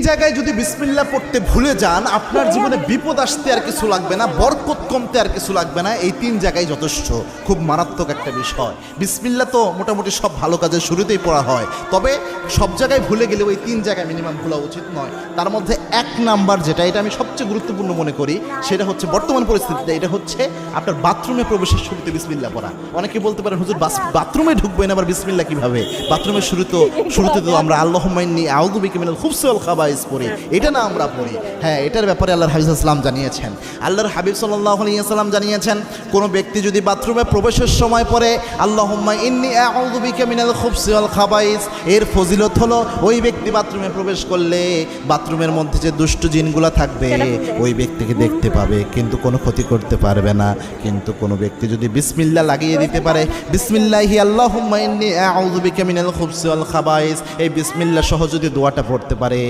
জায়গায় যদি বিসমিল্লাহ পড়তে ভুলে যান, আপনার জীবনে বিপদ আসতে আর কিছু লাগবে না, বরকত কমতে আর কিছু লাগবে না। এই 3 জায়গায় যথেষ্ট। খুব মারাত্মক একটা বিষয়। বিসমিল্লাহ তো মোটামুটি সব ভালো কাজের শুরুতেই পড়া হয়, তবে সব জায়গায় ভুলে গেলেও এই 3 জায়গায় মিনিমাম ভুলা উচিত নয়। তার মধ্যে 1 নাম্বার যেটা, এটা আমি সবচেয়ে গুরুত্বপূর্ণ মনে করি, সেটা হচ্ছে বর্তমান পরিস্থিতিতে এটা হচ্ছে আপনার বাথরুমে প্রবেশের শুরুতে বিসমিল্লাহ পড়া। অনেকে বলতে পারেন, হুজুর বাথরুমে ঢুকবেন আবার বিসমিল্লাহ কিভাবে? বাথরুমের শুরুতে তো আমরা আল্লাহুম্মা ইন্নী আউযু বিকা মিনাল খুবসি ওয়াল খাবাইস পড়ি, এটা না আমরা পড়ি। হ্যাঁ, এটার ব্যাপারে আল্লাহর হাবিব সাল্লাল্লাহু আলাইহি ওয়াসাল্লাম জানিয়েছেন। আল্লাহর হাবিব সাল্লাল্লাহু আলাইহি ওয়াসাল্লাম জানিয়েছেন, কোনো ব্যক্তি যদি বাথরুমে প্রবেশের সময় পড়ে আল্লাহুম্মা ইন্নী আউযু বিকা মিনাল খুবসি ওয়াল খাবাইস, এর ফজিলত হলো ওই ব্যক্তি বাথরুমে প্রবেশ করলে বাথরুমের মধ্যে যে দুষ্ট জিনগুলো থাকবে ওই ব্যক্তিকে দেখতে পাবে, কিন্তু কোনো ক্ষতি করতে পারবে না। কিন্তু কোনো ব্যক্তি যদি বিসমিল্লাহ লাগিয়ে দিতে পারে, বিসমিল্লাহি আল্লাহুম্মা ইন্নী আউযু বিকা মিনাল খুবসি ওয়াল খাবাইস, এই বিসমিল্লাহ সহ যদি দোয়াটা পড়তে পারে,